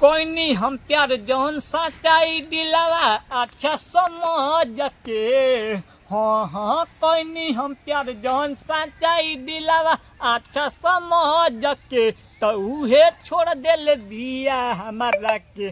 कोई नहीं हम प्यार जौन सच्चाई दिलावा अच्छा समझ के। हाँ हाँ कोई नहीं हम प्यार जौन सच्चाई दिलावा अच्छा समझ के। तो उहे छोड़ दिल दिया हमारा के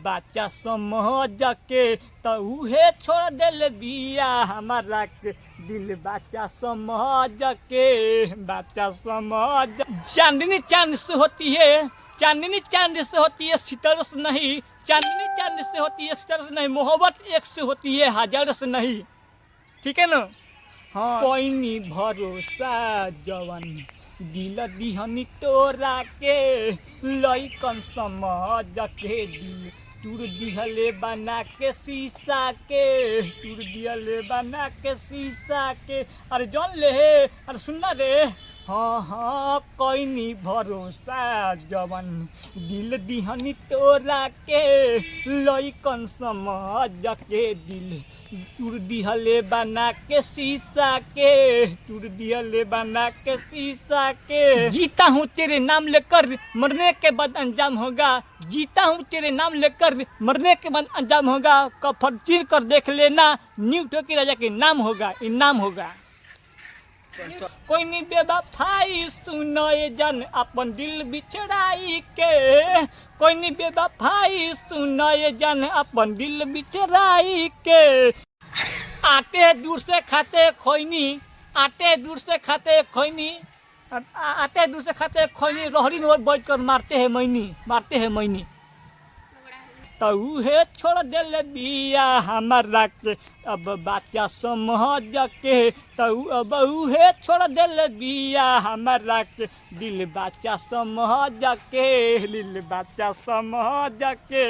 बच्चा समझ के। तो उहे छोड़ दिल दिया हमारा के दिल बच्चा समझ के। बच्चा समझ चांदनी चांद से होती है, चांदनी चांद से होती है सितारों से नहीं। चांदनी चांद से होती है सितारों से नहीं। मोहब्बत एक से होती है हजारों से नहीं। ठीक है ना। हाँ कोई नहीं भरोसा जवन दिल दिहनी तोरा के लइकन समझ के दिल टूर दिहले बना के शीशा के। टूर दिहले बना के शीशा के। अरे जौन ले अरे सुनना रे। हाँ हाँ कोई नहीं भरोसा जवन दिल दिहनी तोरा के लइकन समझ के दिल टूर दिहले बना के शीशा के। टूर दिहले बना के शीशा के। जीता हूँ तेरे नाम लेकर मरने के बाद अंजाम होगा। जीता हूँ तेरे नाम लेकर मरने के बाद अंजाम होगा। कफन चीर कर देख लेना न्यू ठोकी राजा के नाम होगा, इनाम होगा। कोई नहीं बेवफाई सुनो ये जन अपन दिल बिछड़ाई के। कोई नहीं बेवफाई सुनो ये जन अपन दिल बिछड़ाई के। आटे दूर से खाते खोइनी, आटे दूर से खाते खोइनी, आटे दूर से खाते खोइनी रोहरी में बैठ कर मारते हैं मैनी, मारते हैं मैनी। तो उहे छोड़ दिल बिया हमारा के अब बच्चा समझ के। तो अब उहे छोड़ दिल बिया हमारा के दिल बच्चा समझ के। दिल बच्चा समझ के।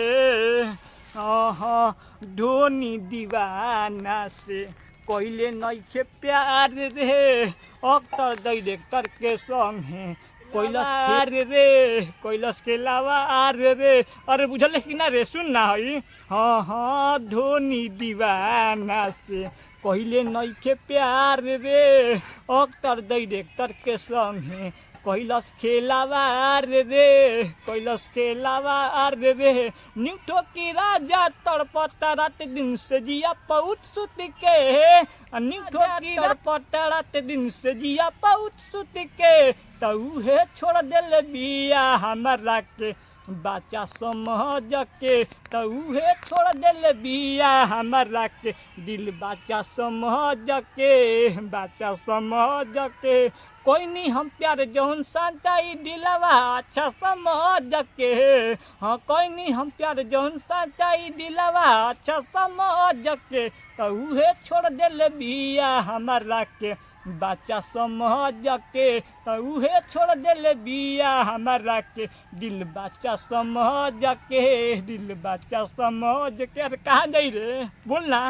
हाँ धोनी दीवाना से कोइले नइखे प्यार रे अक्टर डायरेक्टर के संग है कैलाश रे कैलाश के लावा रे। अरे बुझल कि ना रे सुन ना हई। हाँ हाँ धोनी दीवाना से कहले नइखे प्यार रे अक्टर डायरेक्टर के संग है कैलाश खेलावा रे। कैलाश खेलावा रे। न्यू ठोकी राजा तड़पता रात दिन से जिया पहुँच सुत के। न्यू ठोकी तड़पता रात दिन से जिया पहुँच सुत के। तो उहे छोड़ दिल बिया हमारा के बच्चा समझ के। तो उहे छोड़ दिल बिया हमारा के दिल बच्चा समझ के। बच्चा समझ के। कोई नहीं हम प्यार जौन सच्चाई दिलावा अच्छा समझ के। हाँ कोई नहीं हम प्यार जौन सच्चाई दिलावा अच्छा समझ के। तो उहे छोड़ दिल बिया हमारा के बच्चा समझ के। तो उहे छोड़ दिल बिया हमारा के दिल बच्चा समझ के। दिल बच्चा समझ के। अरे कहाँ जाई रे बोलना।